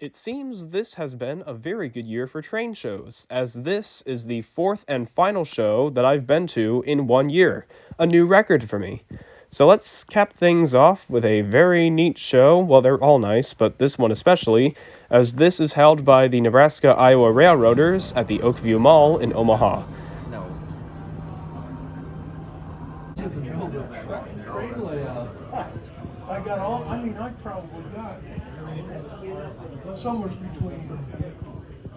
It seems this has been a very good year for train shows, as this is the fourth and final show that I've been to in 1 year, a new record for me. So let's cap things off with a very neat show. Well, they're all nice, but this one especially, as this is held by the Nebraska-Iowa Railroaders at the Oakview Mall in Omaha. I got all, I probably got somewhere between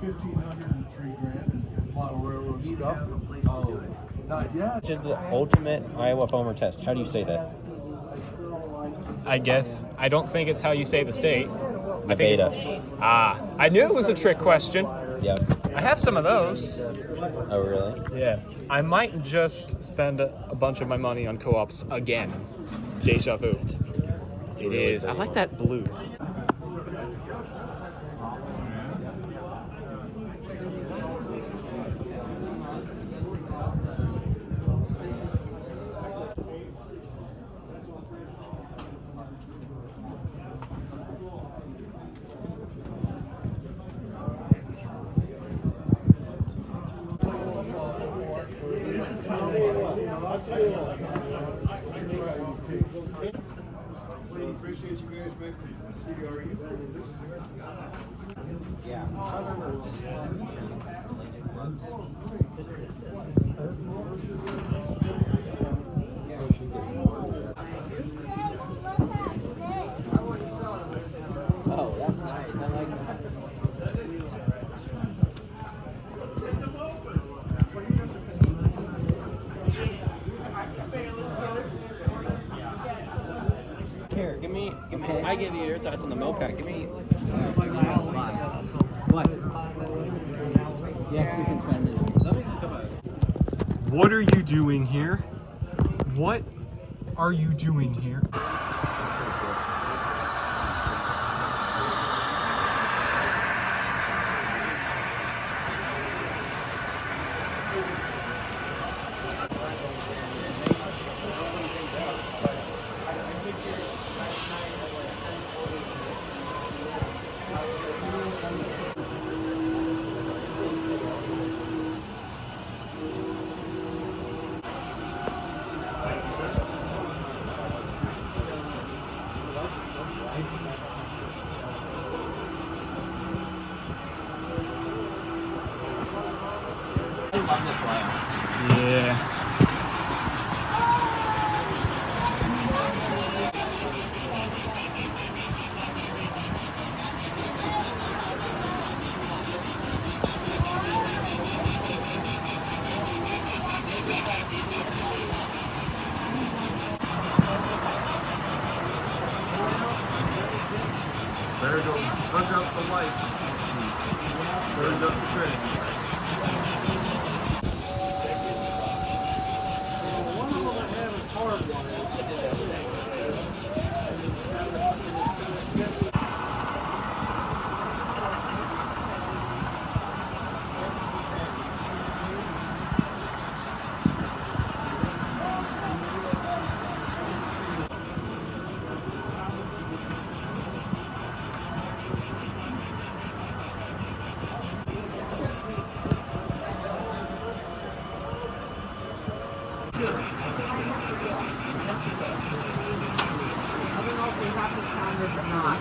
1,500 and 3,000 model railroad stuff. Oh, not yet. Which is the ultimate Iowa foamer test. How do you say that? I guess. I don't think it's how you say the state. Nevada. I knew it was a trick question. Yeah. I have some of those. Oh, really? Yeah. I might just spend a bunch of my money on co-ops again. Deja vu. It is. I like that blue. Appreciate you guys making CRE for this. Oh, that's nice. I like that. Here, give me. I give you your thoughts on the milk pack. Give me. What? Yes, we can spend it. What are you doing here? What are you doing here? Yeah. There goes, hook up the light. There's up the train. One of them I have is hard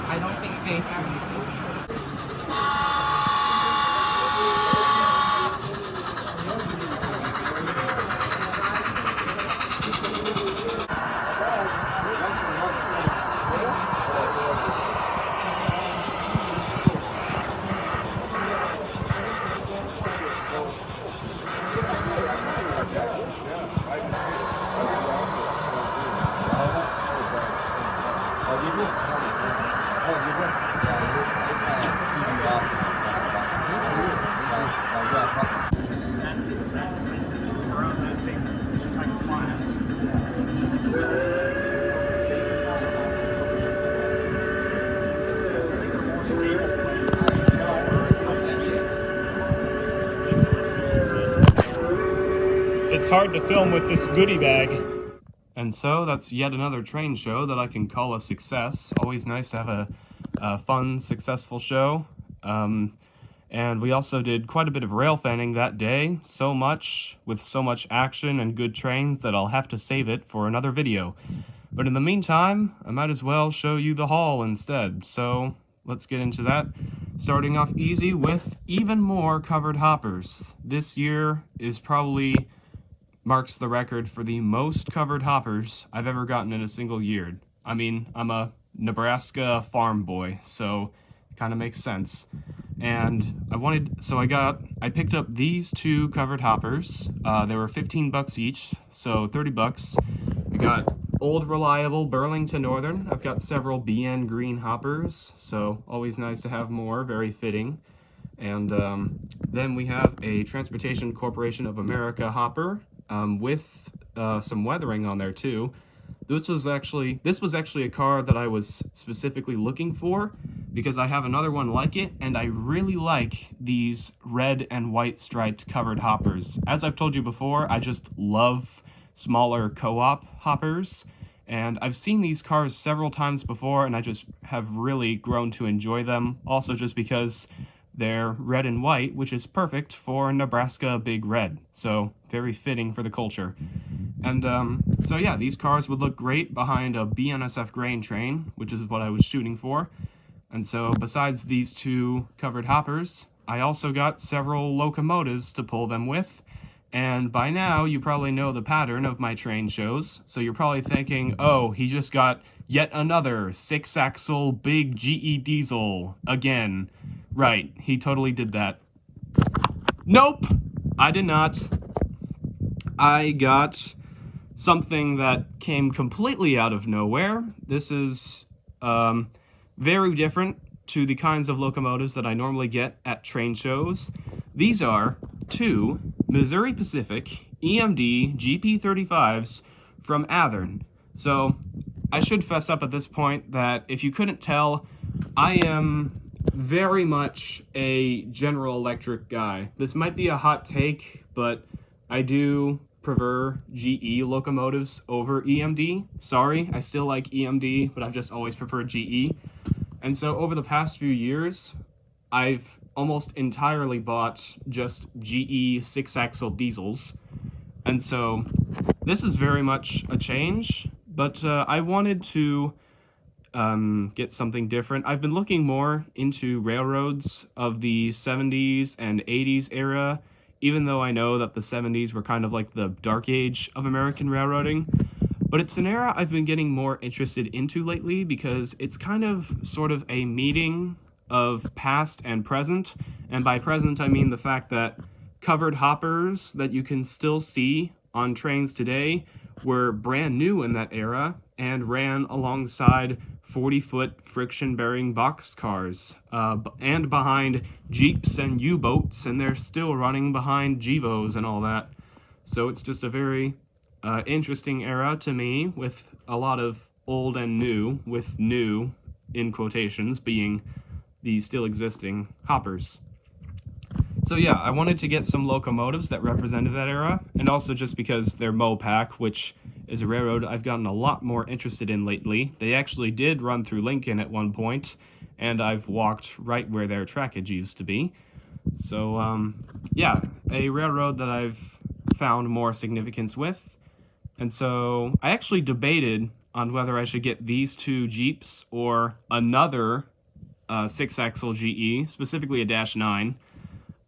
I don't think they have. It's hard to film with this goodie bag. And so that's yet another train show that I can call a success. Always nice to have a a fun, successful show. And we also did quite a bit of rail fanning that day, with so much action and good trains that I'll have to save it for another video. But in the meantime, I might as well show you the haul instead. So let's get into that. Starting off easy with even more covered hoppers. This year marks the record for the most covered hoppers I've ever gotten in a single year. I mean, I'm a Nebraska farm boy, so it kind of makes sense. And I picked up these two covered hoppers. They were $15 each, so $30. I got Old Reliable Burlington Northern. I've got several BN green hoppers, so always nice to have more, very fitting. And then we have a Transportation Corporation of America hopper with some weathering on there too. This was actually a car that I was specifically looking for because I have another one like it, and I really like these red and white striped covered hoppers. As I've told you before, I just love smaller co-op hoppers, and I've seen these cars several times before, and I just have really grown to enjoy them, also just because they're red and white, which is perfect for Nebraska Big Red, so very fitting for the culture. And so yeah, these cars would look great behind a BNSF grain train, which is what I was shooting for. And so besides these two covered hoppers, I also got several locomotives to pull them with. And by now, you probably know the pattern of my train shows, so you're probably thinking, oh, he just got yet another 6-axle big GE diesel again. Right, he totally did that. Nope, I did not. I got something that came completely out of nowhere. This is very different to the kinds of locomotives that I normally get at train shows. These are two Missouri Pacific EMD GP35s from Athern. So I should fess up at this point that if you couldn't tell, I am very much a General Electric guy. This might be a hot take, but I do prefer GE locomotives over EMD. Sorry, I still like EMD, but I've just always preferred GE. And so over the past few years, I've almost entirely bought just GE 6-axle diesels. And so this is very much a change, but I wanted to get something different. I've been looking more into railroads of the 70s and 80s era, even though I know that the 70s were kind of like the dark age of American railroading. But it's an era I've been getting more interested into lately because it's kind of sort of a meeting of past and present. And by present, I mean the fact that covered hoppers that you can still see on trains today were brand new in that era and ran alongside 40-foot friction-bearing boxcars and behind Jeeps and U-boats, and they're still running behind Gevos and all that. So it's just a very interesting era to me, with a lot of old and new, with new, in quotations, being the still existing hoppers. So yeah, I wanted to get some locomotives that represented that era, and also just because they're Mopac, which is a railroad I've gotten a lot more interested in lately. They actually did run through Lincoln at one point, and I've walked right where their trackage used to be. So yeah, a railroad that I've found more significance with. And so I actually debated on whether I should get these two Jeeps or another 6-axle GE, specifically a Dash 9.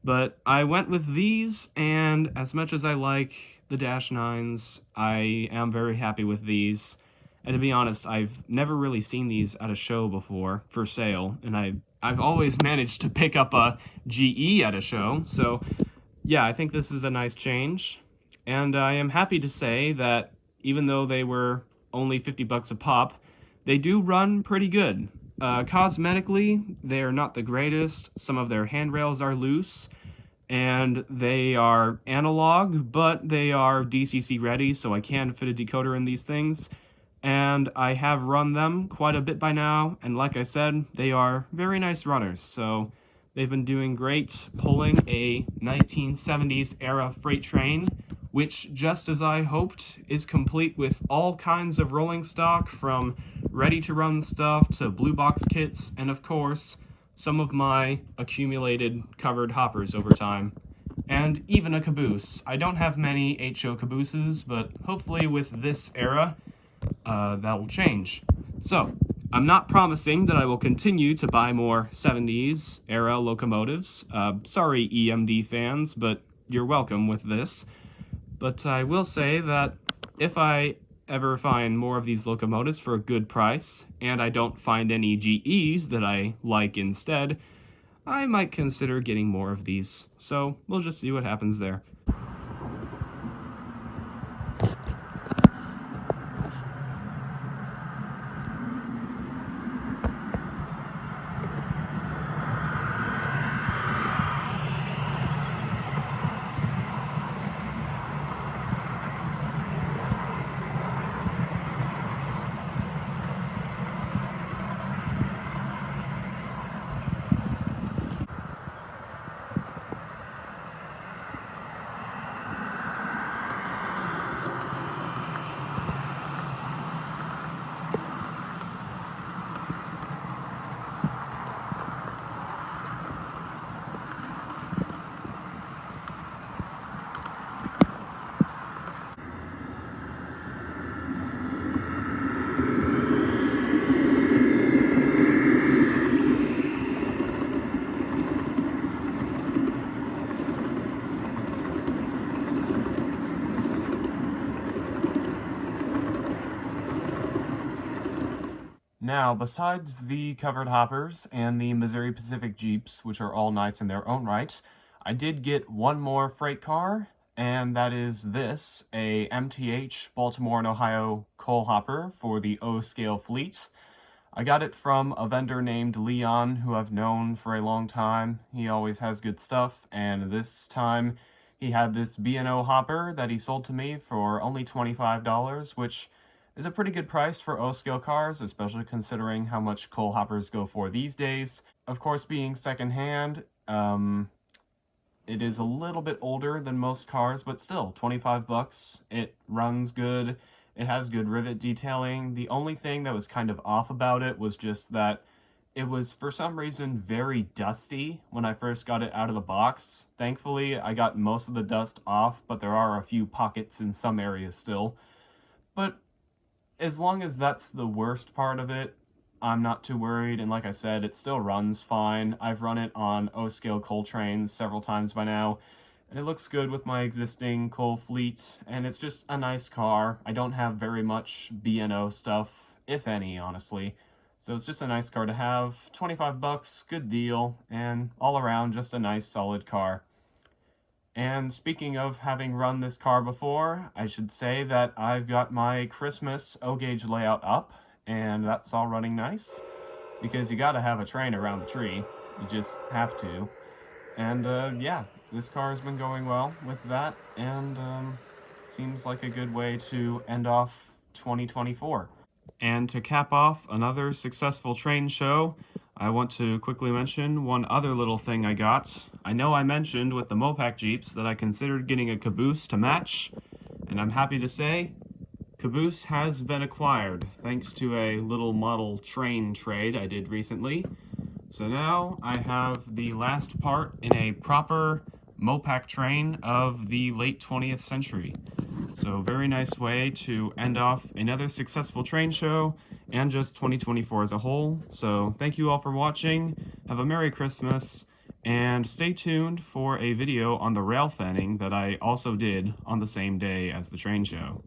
But I went with these, and as much as I like the Dash 9s, I am very happy with these. And to be honest, I've never really seen these at a show before for sale, and I've always managed to pick up a GE at a show. So yeah, I think this is a nice change. And I am happy to say that even though they were only $50 a pop, they do run pretty good. Cosmetically, they are not the greatest. Some of their handrails are loose, and they are analog, but they are DCC ready, so I can fit a decoder in these things. And I have run them quite a bit by now, and like I said, they are very nice runners. So they've been doing great pulling a 1970s era freight train, which, just as I hoped, is complete with all kinds of rolling stock, from ready-to-run stuff to blue box kits, and of course, some of my accumulated covered hoppers over time. And even a caboose. I don't have many HO cabooses, but hopefully with this era, that will change. So, I'm not promising that I will continue to buy more 70s era locomotives. Sorry, EMD fans, but you're welcome with this. But I will say that if I ever find more of these locomotives for a good price, and I don't find any GEs that I like instead, I might consider getting more of these. So we'll just see what happens there. Now, besides the covered hoppers and the Missouri Pacific Jeeps, which are all nice in their own right, I did get one more freight car, and that is this, a MTH Baltimore and Ohio coal hopper for the O-scale fleets. I got it from a vendor named Leon, who I've known for a long time. He always has good stuff, and this time he had this B&O hopper that he sold to me for only $25, which is a pretty good price for O-scale cars, especially considering how much coal hoppers go for these days. Of course, being secondhand, it is a little bit older than most cars, but still, 25 bucks. It runs good. It has good rivet detailing. The only thing that was kind of off about it was just that it was, for some reason, very dusty when I first got it out of the box. Thankfully, I got most of the dust off, but there are a few pockets in some areas still. But as long as that's the worst part of it, I'm not too worried, and like I said, it still runs fine. I've run it on O-scale coal trains several times by now, and it looks good with my existing coal fleet, and it's just a nice car. I don't have very much B&O stuff, if any, honestly. So it's just a nice car to have. 25 bucks, good deal, and all around just a nice solid car. And speaking of having run this car before, I should say that I've got my Christmas O-gauge layout up, and that's all running nice, because you gotta have a train around the tree. You just have to. And yeah, this car has been going well with that, and seems like a good way to end off 2024. And to cap off another successful train show, I want to quickly mention one other little thing I got. I know I mentioned with the Mopac Jeeps that I considered getting a caboose to match, and I'm happy to say, caboose has been acquired thanks to a little model train trade I did recently. So now I have the last part in a proper Mopac train of the late 20th century. So very nice way to end off another successful train show and just 2024 as a whole. So thank you all for watching, have a Merry Christmas, and stay tuned for a video on the rail fanning that I also did on the same day as the train show.